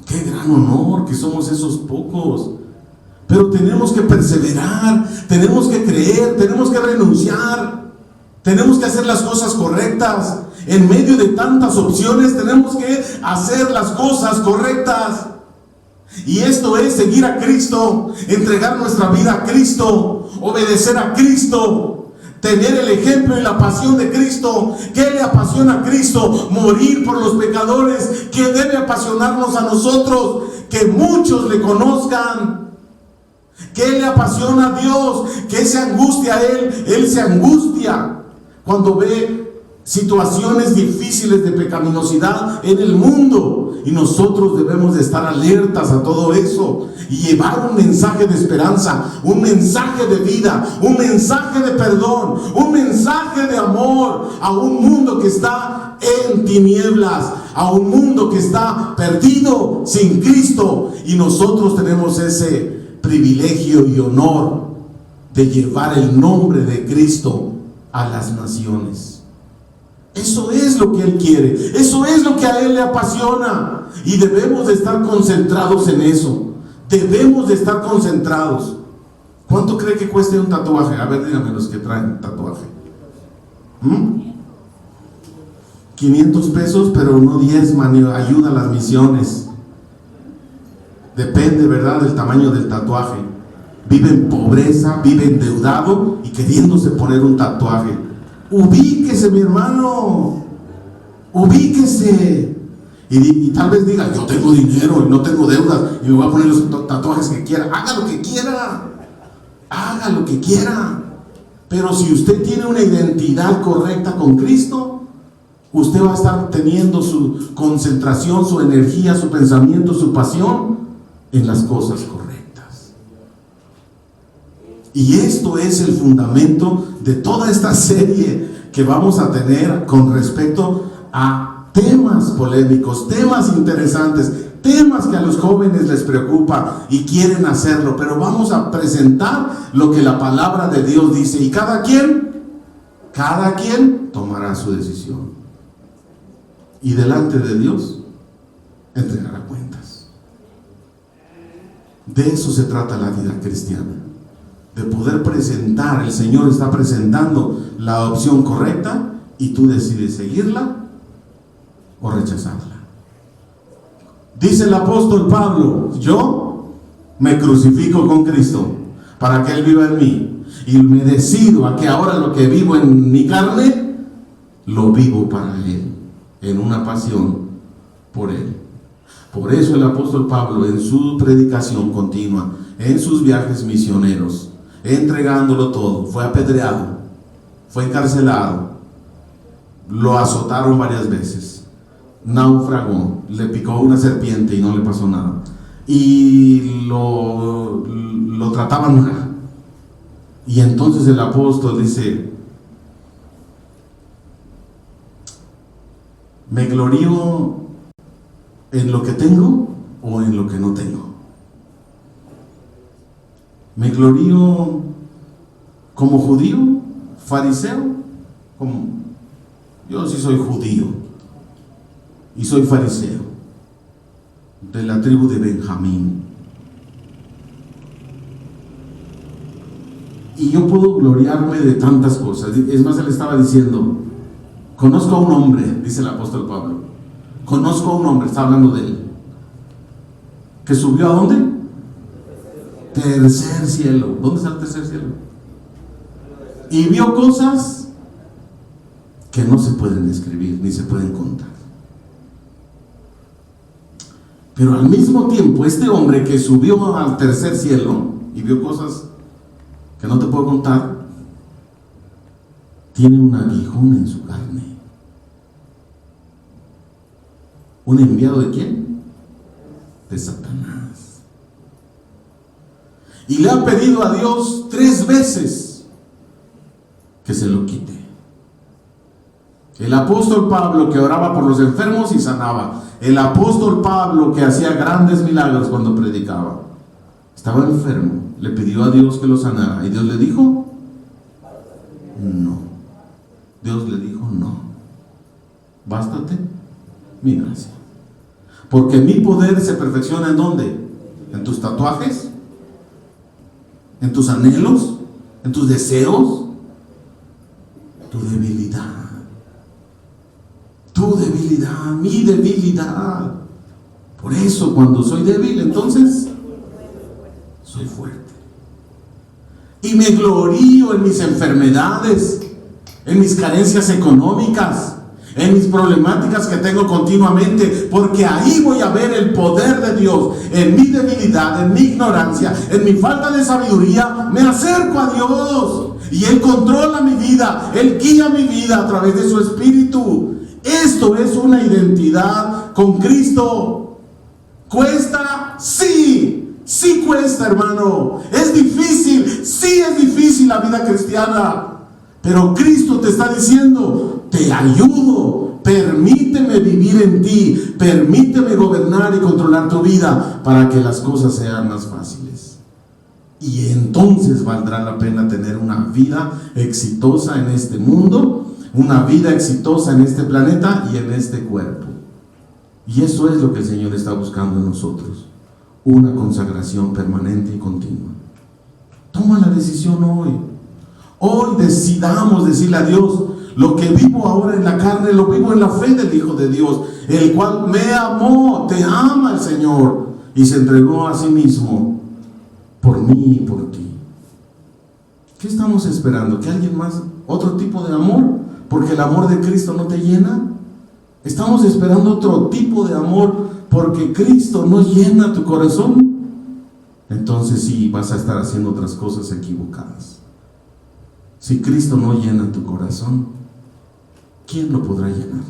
Qué gran honor que somos esos pocos. Pero tenemos que perseverar, tenemos que creer, tenemos que renunciar, tenemos que hacer las cosas correctas. En medio de tantas opciones tenemos que hacer las cosas correctas. Y esto es seguir a Cristo, entregar nuestra vida a Cristo, obedecer a Cristo, tener el ejemplo y la pasión de Cristo. ¿Qué le apasiona a Cristo? Morir por los pecadores. ¿Qué debe apasionarnos a nosotros? Que muchos le conozcan. ¿Qué le apasiona a Dios? ¿Qué se angustia a Él? Él se angustia cuando ve situaciones difíciles de pecaminosidad en el mundo, y nosotros debemos de estar alertas a todo eso y llevar un mensaje de esperanza, un mensaje de vida, un mensaje de perdón, un mensaje de amor a un mundo que está en tinieblas, a un mundo que está perdido sin Cristo. Y nosotros tenemos ese privilegio y honor de llevar el nombre de Cristo a las naciones. Eso es lo que Él quiere, eso es lo que a Él le apasiona, y debemos de estar concentrados en eso. Debemos de estar concentrados. ¿Cuánto cree que cueste un tatuaje? A ver, díganme los que traen tatuaje. 500 pesos, pero no 10, ayuda a las misiones. Depende, ¿verdad?, del tamaño del tatuaje. Vive en pobreza, vive endeudado y queriéndose poner un tatuaje. Ubíquese, mi hermano, ubíquese. Y tal vez diga, yo tengo dinero y no tengo deudas y me voy a poner los tatuajes que quiera. Haga lo que quiera, haga lo que quiera. Pero si usted tiene una identidad correcta con Cristo, usted va a estar teniendo su concentración, su energía, su pensamiento, su pasión en las cosas correctas. Y esto es el fundamento de toda esta serie que vamos a tener con respecto a temas polémicos, temas interesantes, temas que a los jóvenes les preocupa y quieren hacerlo, pero vamos a presentar lo que la palabra de Dios dice, y cada quien tomará su decisión y delante de Dios entregará cuentas. De eso se trata la vida cristiana, de poder presentar. El Señor está presentando la opción correcta y tú decides seguirla o rechazarla. Dice el apóstol Pablo, yo me crucifico con Cristo para que Él viva en mí, y me decido a que ahora lo que vivo en mi carne lo vivo para Él, en una pasión por Él. Por eso el apóstol Pablo, en su predicación continua, en sus viajes misioneros, entregándolo todo, fue apedreado, fue encarcelado, lo azotaron varias veces, naufragó, le picó una serpiente y no le pasó nada, y lo trataban mal. Y entonces el apóstol dice, ¿me glorío en lo que tengo o en lo que no tengo? ¿Me glorío como judío, fariseo? Yo sí soy judío y soy fariseo, de la tribu de Benjamín, y yo puedo gloriarme de tantas cosas. Es más, él estaba diciendo, conozco a un hombre, dice el apóstol Pablo, conozco a un hombre, está hablando de él, que subió ¿a dónde? Tercer cielo. ¿Dónde está el tercer cielo? Y vio cosas que no se pueden describir ni se pueden contar. Pero al mismo tiempo, este hombre que subió al tercer cielo y vio cosas que no te puedo contar, tiene un aguijón en su carne. ¿Un enviado de quién? De Satanás. Y le ha pedido a Dios 3 veces que se lo quite. El apóstol Pablo que oraba por los enfermos y sanaba. El apóstol Pablo que hacía grandes milagros cuando predicaba. Estaba enfermo, le pidió a Dios que lo sanara. ¿Y Dios le dijo? No. Dios le dijo no. Bástate mi gracia. Porque mi poder se perfecciona ¿en dónde? ¿En tus tatuajes? ¿En tus anhelos? ¿En tus deseos? Tu debilidad. Tu debilidad, mi debilidad. Por eso cuando soy débil, entonces soy fuerte. Y me glorío en mis enfermedades, en mis carencias económicas, en mis problemáticas que tengo continuamente, porque ahí voy a ver el poder de Dios. En mi debilidad, en mi ignorancia, en mi falta de sabiduría, me acerco a Dios y Él controla mi vida, Él guía mi vida a través de su Espíritu. Esto es una identidad con Cristo. ¿Cuesta? Sí, sí cuesta, hermano. ¿Es difícil? Sí es difícil la vida cristiana. Pero Cristo te está diciendo, te ayudo, permíteme vivir en ti, permíteme gobernar y controlar tu vida para que las cosas sean más fáciles. Y entonces valdrá la pena tener una vida exitosa en este mundo, una vida exitosa en este planeta y en este cuerpo. Y eso es lo que el Señor está buscando en nosotros, una consagración permanente y continua. Toma la decisión hoy. Hoy decidamos decirle a Dios, lo que vivo ahora en la carne, lo vivo en la fe del Hijo de Dios, el cual me amó. Te ama el Señor y se entregó a sí mismo por mí y por ti. ¿Qué estamos esperando? ¿Que alguien más, otro tipo de amor? Porque el amor de Cristo no te llena. Estamos esperando otro tipo de amor porque Cristo no llena tu corazón. Entonces sí, vas a estar haciendo otras cosas equivocadas. Si Cristo no llena tu corazón, ¿quién lo podrá llenar?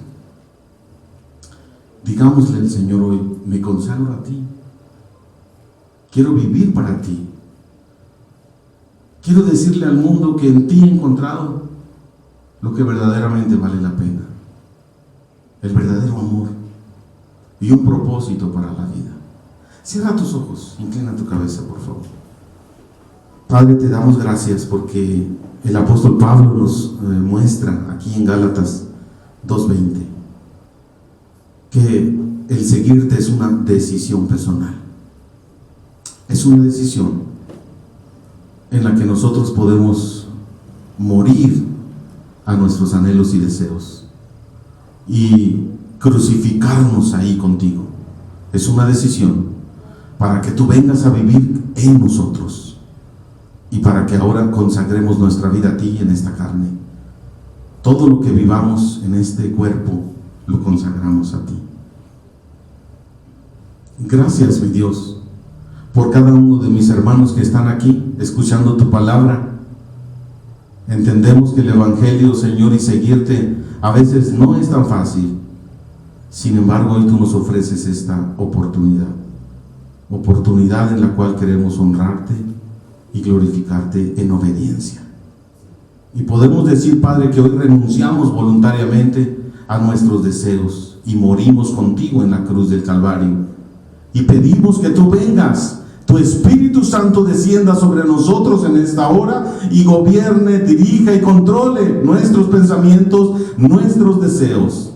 Digámosle al Señor hoy, me consagro a ti. Quiero vivir para ti. Quiero decirle al mundo que en ti he encontrado lo que verdaderamente vale la pena. El verdadero amor y un propósito para la vida. Cierra tus ojos, inclina tu cabeza, por favor. Padre, te damos gracias porque el apóstol Pablo nos muestra aquí en Gálatas 2:20 que el seguirte es una decisión personal. Es una decisión en la que nosotros podemos morir a nuestros anhelos y deseos y crucificarnos ahí contigo. Es una decisión para que tú vengas a vivir en nosotros y para que ahora consagremos nuestra vida a ti en esta carne. Todo lo que vivamos en este cuerpo lo consagramos a ti. Gracias, mi Dios, por cada uno de mis hermanos que están aquí escuchando tu palabra. Entendemos que el Evangelio, Señor, y seguirte a veces no es tan fácil. Sin embargo, hoy tú nos ofreces esta oportunidad en la cual queremos honrarte y glorificarte en obediencia. Y podemos decir, Padre, que hoy renunciamos voluntariamente a nuestros deseos y morimos contigo en la cruz del Calvario. Y pedimos que tú vengas, tu Espíritu Santo descienda sobre nosotros en esta hora y gobierne, dirija y controle nuestros pensamientos, nuestros deseos.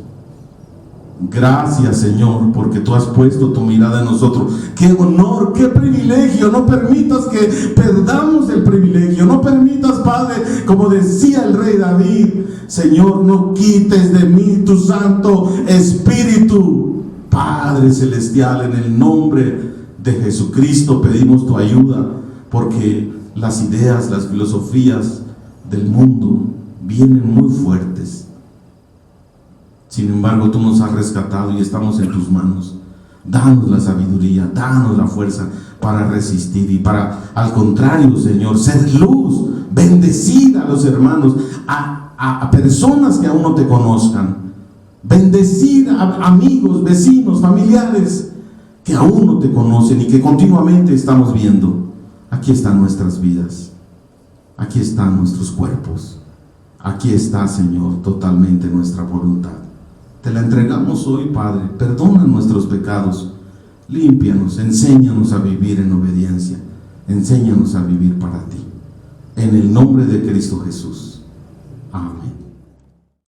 Gracias, Señor, porque tú has puesto tu mirada en nosotros. ¡Qué honor, qué privilegio! No permitas que perdamos el privilegio. No permitas, Padre, como decía el rey David, Señor, no quites de mí tu Santo Espíritu. Padre Celestial, en el nombre de Jesucristo pedimos tu ayuda, porque las ideas, las filosofías del mundo vienen muy fuertes. Sin embargo, tú nos has rescatado y estamos en tus manos. Danos la sabiduría, danos la fuerza para resistir y para, al contrario, Señor, ser luz, bendecir a los hermanos, a personas que aún no te conozcan. Bendecir a amigos, vecinos, familiares que aún no te conocen y que continuamente estamos viendo. Aquí están nuestras vidas, aquí están nuestros cuerpos, Aquí está, Señor, totalmente nuestra voluntad. Te la entregamos hoy, Padre. Perdona nuestros pecados. Límpianos, enséñanos a vivir en obediencia. Enséñanos a vivir para ti. En el nombre de Cristo Jesús. Amén.